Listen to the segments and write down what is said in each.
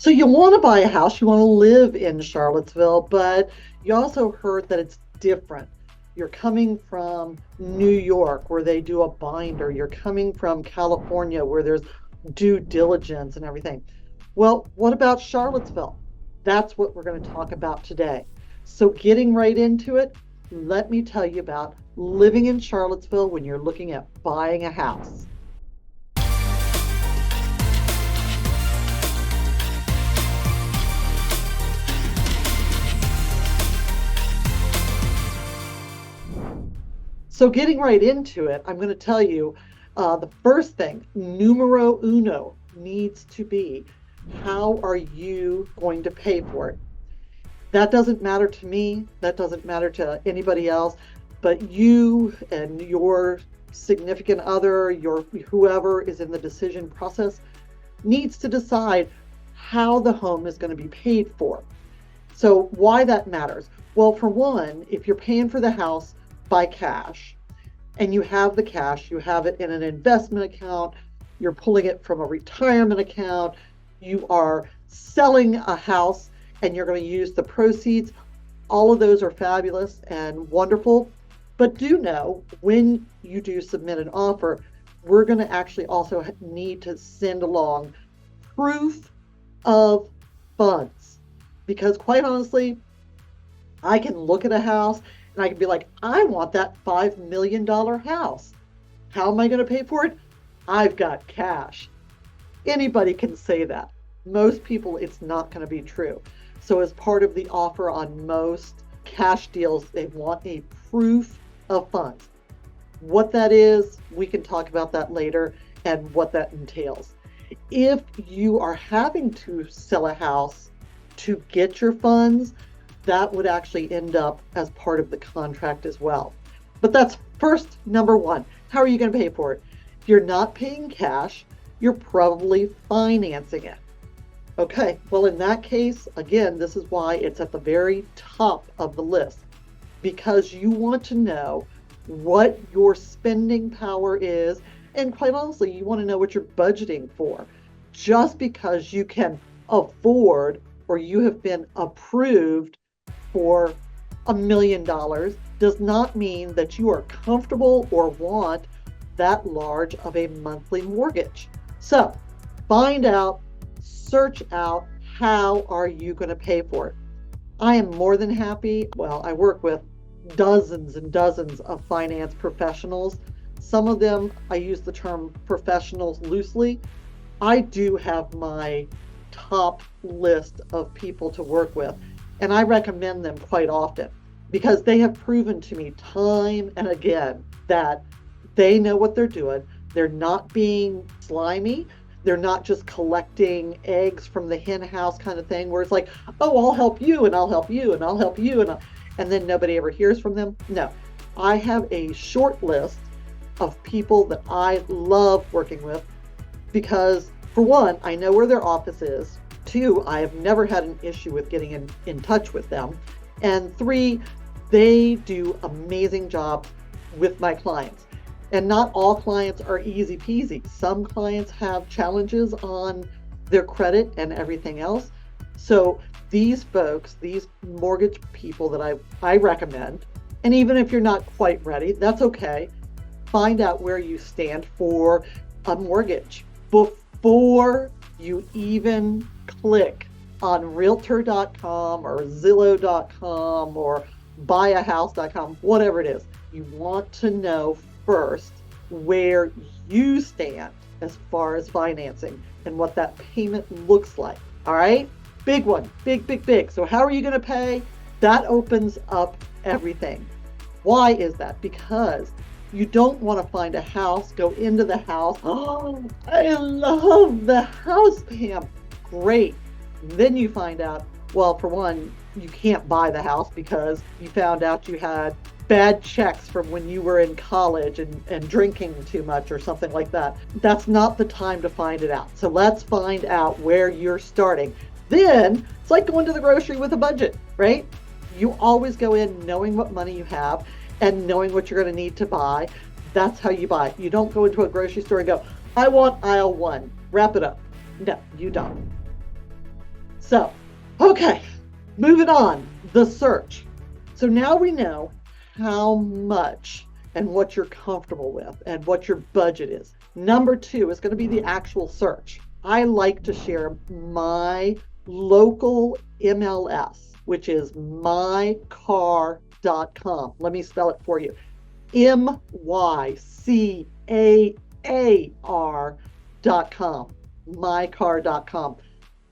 So you want to buy a house, you want to live in Charlottesville, but you also heard that it's different. You're coming from New York where they do a binder. You're coming from California where there's due diligence and everything. Well, what about Charlottesville? That's what we're going to talk about today. So getting right into it, let me tell you about living in Charlottesville when you're looking at buying a house. So getting right into it, I'm going to tell you the first thing, numero uno, needs to be how are you going to pay for it? That doesn't matter to me. That doesn't matter to anybody else. But you and your significant other, your whoever is in the decision process, needs to decide how the home is going to be paid for. So why that matters? Well, for one, if you're paying for the house by cash and you have the cash, you have it in an investment account, you're pulling it from a retirement account, you are selling a house and you're going to use the proceeds. All of those are fabulous and wonderful. But do know when you do submit an offer, we're going to actually also need to send along proof of funds. Because quite honestly, I can look at a house and I can be like, I want that $5 million house. How am I going to pay for it? I've got cash. Anybody can say that. Most people, it's not going to be true. So as part of the offer on most cash deals, they want a proof of funds. What that is, we can talk about that later and what that entails. If you are having to sell a house to get your funds, that would actually end up as part of the contract as well. But that's first, number one. How are you going to pay for it? If you're not paying cash, you're probably financing it. Okay, well, in that case, again, this is why it's at the very top of the list, because you want to know what your spending power is. And quite honestly, you want to know what you're budgeting for. Just because you can afford or you have been approved for $1 million does not mean that you are comfortable or want that large of a monthly mortgage. So find out, search out, how are you going to pay for it? I am more than happy. Well, I work with dozens and dozens of finance professionals. Some of them, I use the term professionals loosely. I do have my top list of people to work with, and I recommend them quite often because they have proven to me time and again that they know what they're doing. They're not being slimy. They're not just collecting eggs from the hen house kind of thing where it's like, oh, I'll help you and I'll help you and I'll help you. And then nobody ever hears from them. No, I have a short list of people that I love working with because, for one, I know where their office is. Two, I have never had an issue with getting in touch with them. And three, they do amazing jobs with my clients. And not all clients are easy peasy. Some clients have challenges on their credit and everything else. So these folks, these mortgage people that I recommend, and even if you're not quite ready, that's okay. Find out where you stand for a mortgage before you even click on realtor.com or zillow.com or buyahouse.com, whatever it is. You want to know first where you stand as far as financing and what that payment looks like. All right? Big one. Big, big, big. So how are you going to pay? That opens up everything. Why is that? Because you don't want to find a house, go into the house. Oh, I love the house, Pam. Great. Then you find out, well, for one, you can't buy the house because you found out you had bad checks from when you were in college and drinking too much or something like that. That's not the time to find it out. So let's find out where you're starting. Then it's like going to the grocery with a budget, right? You always go in knowing what money you have and knowing what you're going to need to buy. That's how you buy. You don't go into a grocery store and go, I want aisle one, wrap it up. No, you don't. So, okay, moving on, the search. So now we know how much and what you're comfortable with and what your budget is. Number two is going to be the actual search. I like to share my local MLS, which is mycar.com. Let me spell it for you. mycar.com. mycar.com.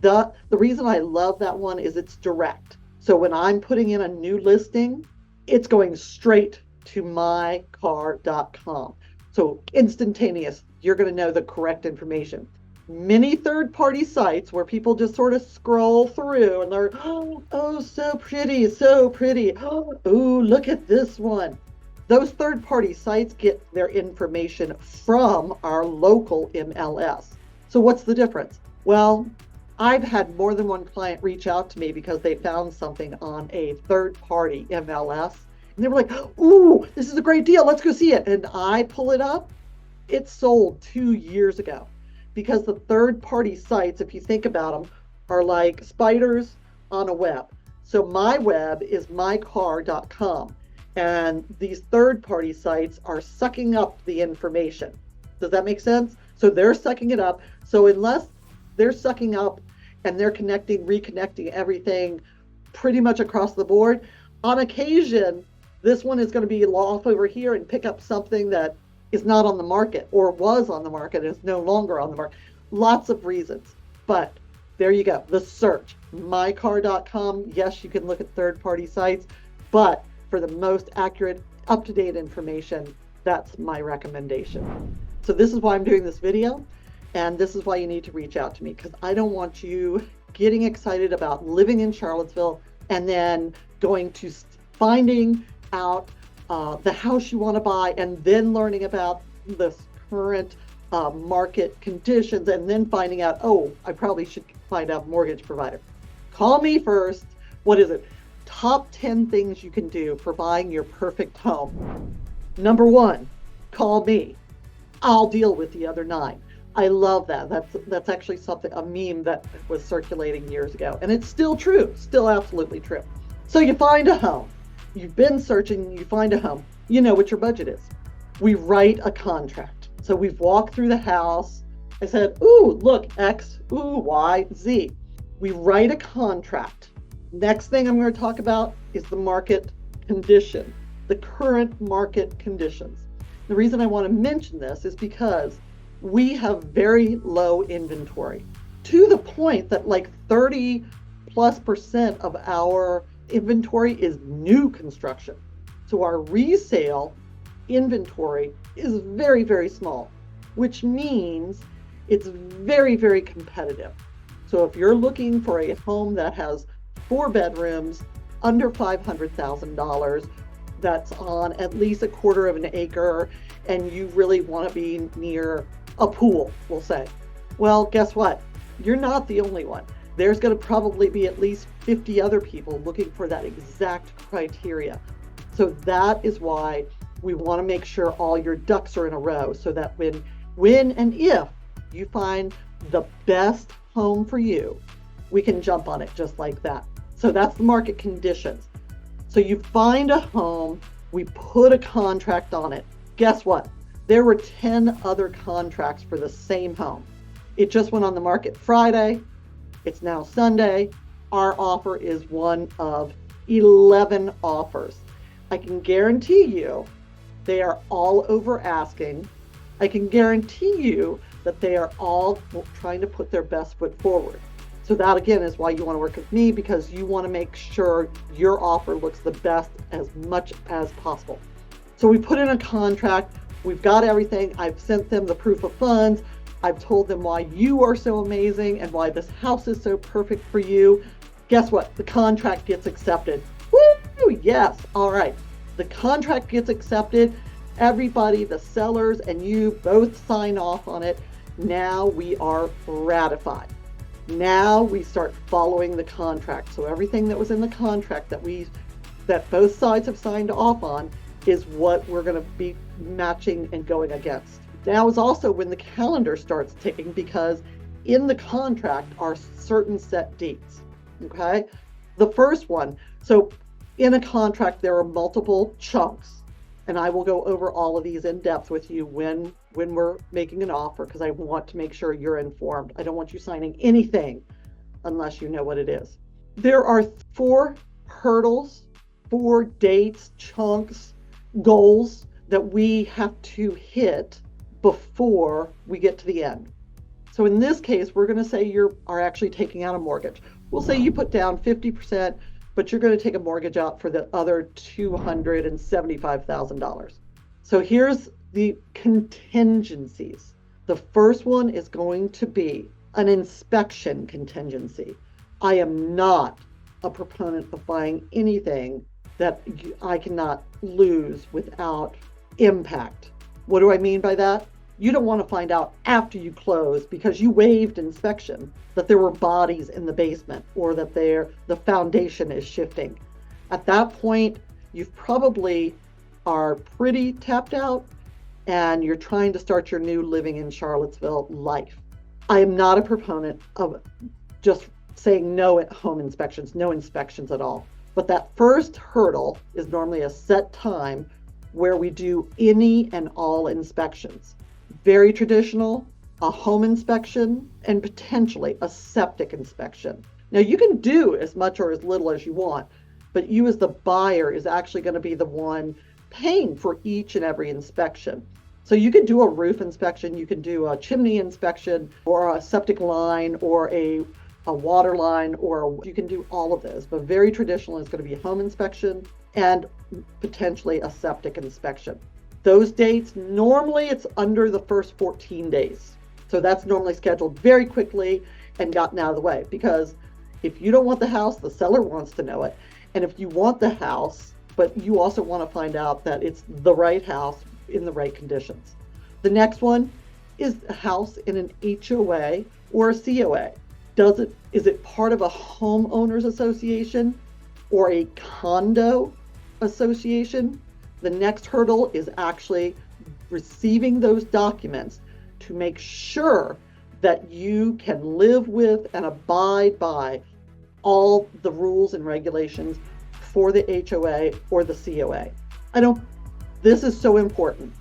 The reason I love that one is it's direct. So when I'm putting in a new listing, it's going straight to mycar.com. So instantaneous, you're going to know the correct information. Many third-party sites where people just sort of scroll through and they're, oh, so pretty, so pretty. Oh, look at this one. Those third-party sites get their information from our local MLS. So what's the difference? Well, I've had more than one client reach out to me because they found something on a third-party MLS. And they were like, ooh, this is a great deal. Let's go see it. And I pull it up. It sold 2 years ago. Because the third-party sites, if you think about them, are like spiders on a web. So my web is mycar.com, and these third-party sites are sucking up the information. Does that make sense? So they're sucking it up. So unless they're sucking up and they're reconnecting everything pretty much across the board, on occasion, this one is going to be off over here and pick up something that is not on the market or was on the market and is no longer on the market. Lots of reasons, but there you go. The search, mycar.com. Yes, you can look at third-party sites, but for the most accurate, up-to-date information, that's my recommendation. So this is why I'm doing this video, and this is why you need to reach out to me, because I don't want you getting excited about living in Charlottesville and then going to finding out the house you want to buy and then learning about the current market conditions and then finding out, oh, I probably should find out mortgage provider. Call me first. What is it? Top 10 things you can do for buying your perfect home. Number 1, call me. I'll deal with the other 9. I love that. That's actually a meme that was circulating years ago. And it's still true, still absolutely true. So you find a home. You've been searching, you find a home. You know what your budget is. We write a contract. So we've walked through the house. I said, ooh, look, X, ooh, Y, Z. We write a contract. Next thing I'm going to talk about is the market condition, the current market conditions. The reason I want to mention this is because we have very low inventory, to the point that like 30+% of our inventory is new construction. So our resale inventory is very, very small, which means it's very, very competitive. So if you're looking for a home that has 4 bedrooms, under $500,000, that's on at least a quarter of an acre, and you really want to be near a pool, we'll say, well, guess what? You're not the only one. There's going to probably be at least 50 other people looking for that exact criteria. So that is why we want to make sure all your ducks are in a row, so that when and if you find the best home for you, we can jump on it just like that. So that's the market conditions. So you find a home, we put a contract on it. Guess what? There were 10 other contracts for the same home. It just went on the market Friday. It's now Sunday. Our offer is one of 11 offers. I can guarantee you they are all over asking. I can guarantee you that they are all trying to put their best foot forward. So that again is why you want to work with me, because you want to make sure your offer looks the best as much as possible. So we put in a contract. We've got everything. I've sent them the proof of funds. I've told them why you are so amazing and why this house is so perfect for you. Guess what? The contract gets accepted. Woo! Yes. All right. The contract gets accepted. Everybody, the sellers and you both sign off on it. Now we are ratified. Now we start following the contract. So everything that was in the contract that both sides have signed off on is what we're going to be matching and going against. Now is also when the calendar starts ticking, because in the contract are certain set dates. Okay. The first one, so in a contract, there are multiple chunks, and I will go over all of these in depth with you when we're making an offer, because I want to make sure you're informed. I don't want you signing anything unless you know what it is. There are 4 hurdles, 4 dates, chunks, goals that we have to hit before we get to the end. So in this case, we're going to say you are actually taking out a mortgage. We'll say you put down 50%, but you're going to take a mortgage out for the other $275,000. So here's the contingencies. The first one is going to be an inspection contingency. I am not a proponent of buying anything that I cannot lose without impact. What do I mean by that? You don't want to find out after you close, because you waived inspection, that there were bodies in the basement or that the foundation is shifting. At that point, you probably are pretty tapped out and you're trying to start your new living in Charlottesville life. I am not a proponent of just saying no at home inspections, no inspections at all. But that first hurdle is normally a set time where we do any and all inspections. Very traditional, a home inspection, and potentially a septic inspection. Now you can do as much or as little as you want, but you as the buyer is actually going to be the one paying for each and every inspection. So you can do a roof inspection, you can do a chimney inspection, or a septic line, or a water line, or you can do all of those. But very traditional is going to be a home inspection and potentially a septic inspection. Those dates, normally it's under the first 14 days. So that's normally scheduled very quickly and gotten out of the way, because if you don't want the house, the seller wants to know it. And if you want the house, but you also want to find out that it's the right house in the right conditions. The next one is a house in an HOA or a COA. Is it part of a homeowners association or a condo association? The next hurdle is actually receiving those documents to make sure that you can live with and abide by all the rules and regulations for the HOA or the COA. This is so important.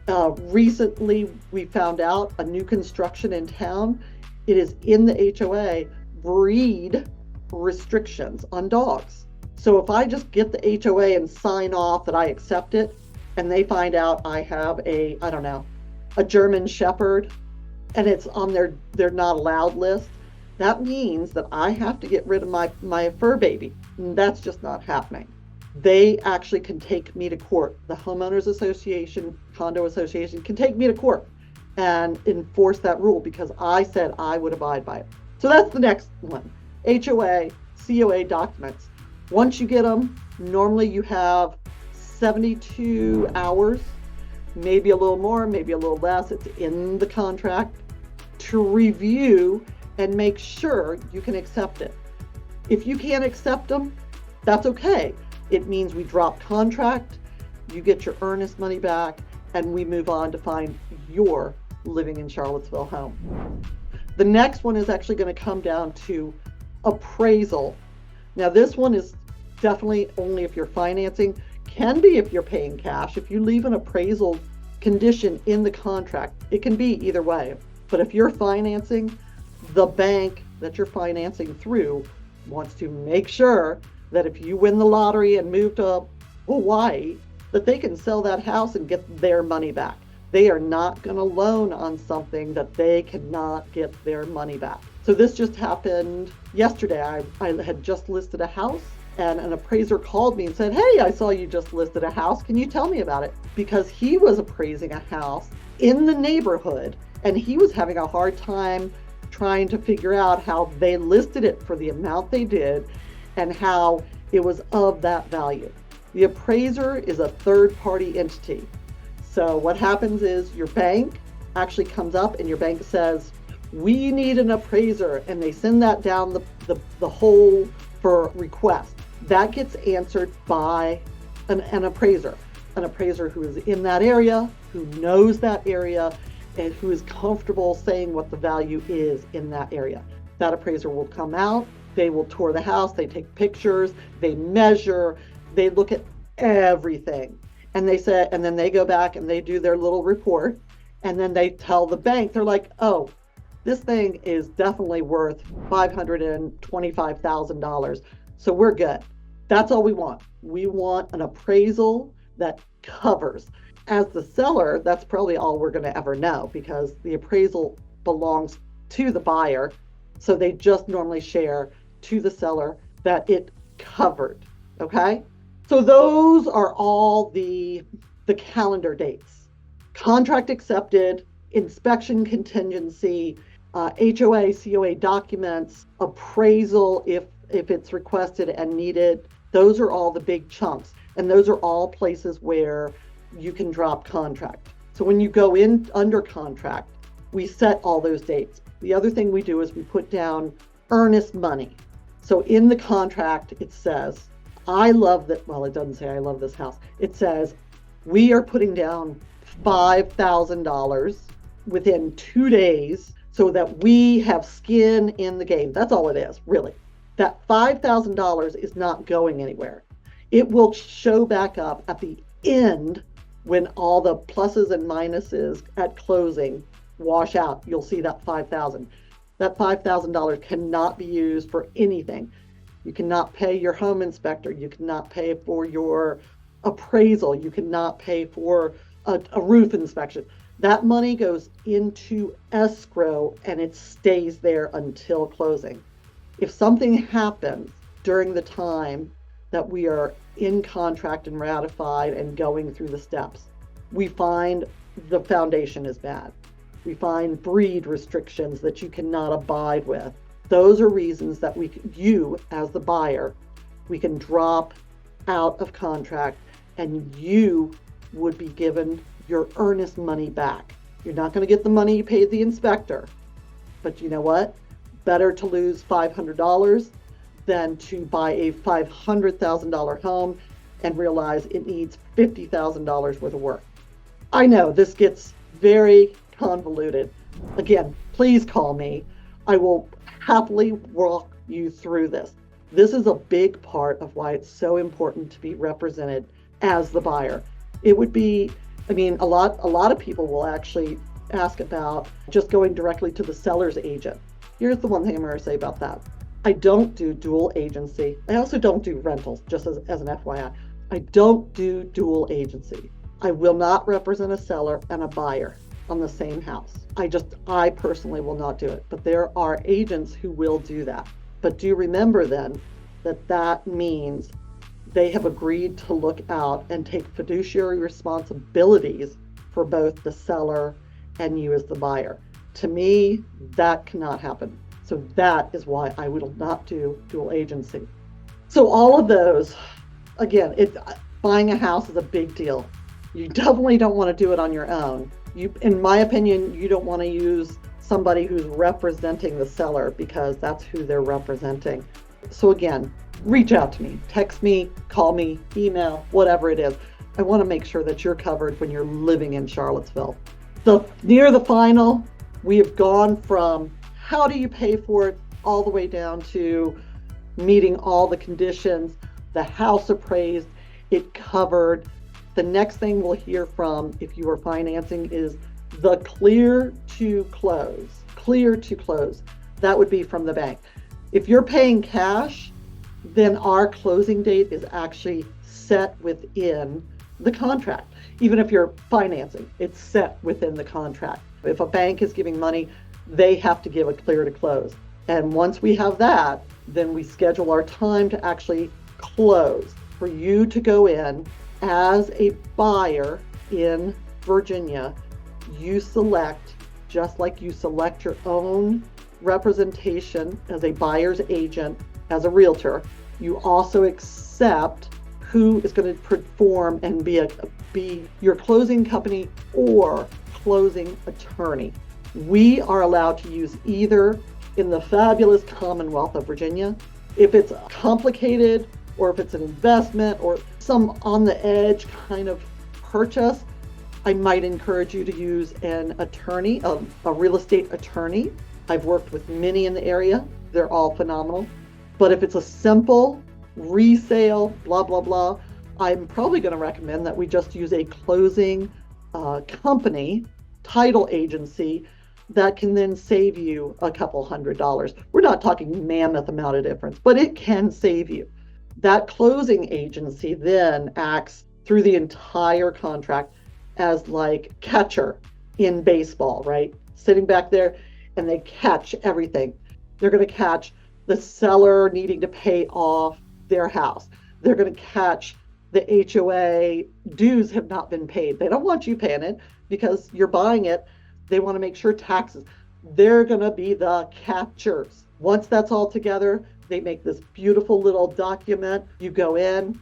Recently, we found out a new construction in town. It is in the HOA, breed restrictions on dogs. So if I just get the HOA and sign off that I accept it, and they find out I have a German Shepherd, and it's on their not allowed list, that means that I have to get rid of my fur baby. And that's just not happening. They actually can take me to court. The homeowners association, condo association can take me to court and enforce that rule because I said I would abide by it. So that's the next one. HOA, COA documents. Once you get them, normally you have 72 hours, maybe a little more, maybe a little less. It's in the contract to review and make sure you can accept it. If you can't accept them, that's okay. It means we drop contract, you get your earnest money back, and we move on to find your living in Charlottesville home. The next one is actually going to come down to appraisal. Now this one is definitely only if you're financing, can be if you're paying cash. If you leave an appraisal condition in the contract, it can be either way. But if you're financing, the bank that you're financing through wants to make sure that if you win the lottery and move to Hawaii, that they can sell that house and get their money back. They are not going to loan on something that they cannot get their money back. So this just happened yesterday. I had just listed a house and an appraiser called me and said, "Hey, I saw you just listed a house. Can you tell me about it?" Because he was appraising a house in the neighborhood and he was having a hard time trying to figure out how they listed it for the amount they did and how it was of that value. The appraiser is a third-party entity. So what happens is your bank actually comes up and your bank says, "We need an appraiser," and they send that down the hole for request. That gets answered by an appraiser who is in that area, who knows that area, and who is comfortable saying what the value is in that area. That appraiser will come out, they will tour the house, they take pictures, they measure, they look at everything. And they say, and then they go back and they do their little report, and then they tell the bank, they're like, oh, this thing is definitely worth $525,000. So we're good. That's all we want. We want an appraisal that covers. As the seller, that's probably all we're going to ever know, because the appraisal belongs to the buyer. So they just normally share to the seller that it covered. Okay. So those are all the calendar dates. Contract accepted, inspection contingency, HOA, COA documents, appraisal if it's requested and needed. Those are all the big chunks. And those are all places where you can drop contract. So when you go in under contract, we set all those dates. The other thing we do is we put down earnest money. So in the contract, it says, I love that. Well, it doesn't say I love this house. It says we are putting down $5,000 within 2 days so that we have skin in the game. That's all it is, really. That $5,000 is not going anywhere. It will show back up at the end when all the pluses and minuses at closing wash out. You'll see that $5,000. That $5,000 cannot be used for anything. You cannot pay your home inspector. You cannot pay for your appraisal. You cannot pay for a roof inspection. That money goes into escrow and it stays there until closing. If something happens during the time that we are in contract and ratified and going through the steps, we find the foundation is bad. We find breed restrictions that you cannot abide with. Those are reasons that you as the buyer, we can drop out of contract and you would be given your earnest money back. You're not going to get the money you paid the inspector, but you know what? Better to lose $500 than to buy a $500,000 home and realize it needs $50,000 worth of work. I know this gets very convoluted. Again, please call me. I will happily walk you through this. This is a big part of why it's so important to be represented as the buyer. It would be, a lot of people will actually ask about just going directly to the seller's agent. Here's the one thing I'm going to say about that. I don't do dual agency. I also don't do rentals, just as an FYI. I don't do dual agency. I will not represent a seller and a buyer on the same house. I personally will not do it, but there are agents who will do that. But do remember then that means they have agreed to look out and take fiduciary responsibilities for both the seller and you as the buyer. To me, that cannot happen. So that is why I will not do dual agency. So all of those, again, buying a house is a big deal. You definitely don't want to do it on your own. In my opinion, you don't want to use somebody who's representing the seller because that's who they're representing. So again, reach out to me, text me, call me, email, whatever it is. I want to make sure that you're covered when you're living in Charlottesville. So near the final, we have gone from how do you pay for it all the way down to meeting all the conditions, the house appraised, it covered. The next thing we'll hear from, if you are financing, is the clear to close. Clear to close. That would be from the bank. If you're paying cash, then our closing date is actually set within the contract. Even if you're financing, it's set within the contract. If a bank is giving money, they have to give a clear to close. And once we have that, then we schedule our time to actually close. For you to go in as a buyer in Virginia, you select, just like you select your own representation as a buyer's agent, as a realtor, you also accept who is going to perform and be your closing company or closing attorney. We are allowed to use either in the fabulous Commonwealth of Virginia. If it's complicated or if it's an investment or some on the edge kind of purchase, I might encourage you to use an attorney, a real estate attorney. I've worked with many in the area. They're all phenomenal. But if it's a simple resale, blah, blah, blah, I'm probably going to recommend that we just use a closing company, title agency, that can then save you a couple $100. We're not talking mammoth amount of difference, but it can save you. That closing agency then acts through the entire contract as like catcher in baseball, right? Sitting back there, and they catch everything. They're going to catch the seller needing to pay off their house. They're going to catch the HOA dues have not been paid. They don't want you paying it because you're buying it. They want to make sure taxes. They're going to be the catchers. Once that's all together, they make this beautiful little document. You go in,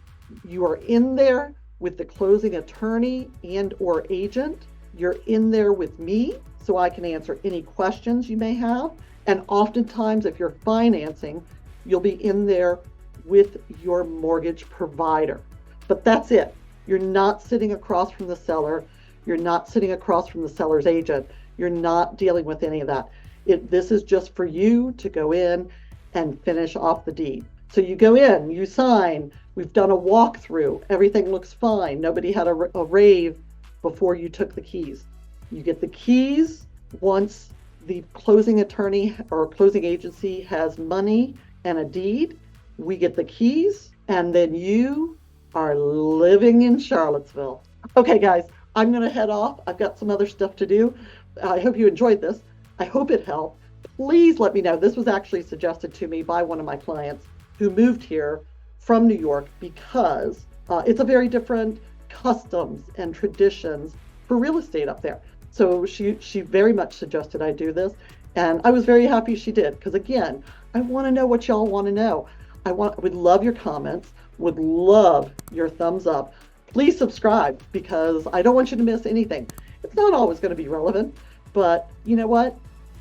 you are in there with the closing attorney and or agent. You're in there with me so I can answer any questions you may have. And oftentimes, if you're financing, you'll be in there with your mortgage provider. But that's it. You're not sitting across from the seller. You're not sitting across from the seller's agent. You're not dealing with any of that. This is just for you to go in and finish off the deed. So you go in, you sign, we've done a walkthrough, everything looks fine. Nobody had a rave before you took the keys. You get the keys once the closing attorney or closing agency has money and a deed. We get the keys, and then you are living in Charlottesville. Okay, guys, I'm going to head off. I've got some other stuff to do. I hope you enjoyed this. I hope it helped. Please let me know. This was actually suggested to me by one of my clients who moved here from New York because it's a very different customs and traditions for real estate up there. So she very much suggested I do this, and I was very happy she did, because again, I want to know what y'all want to know. Would love your comments, would love your thumbs up. Please subscribe, because I don't want you to miss anything. It's not always going to be relevant, but you know what?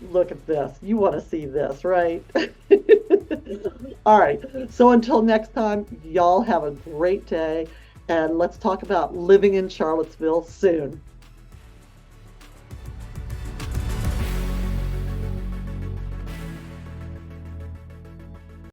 Look at this. You want to see this, right? All right. So until next time, y'all have a great day, and let's talk about living in Charlottesville soon.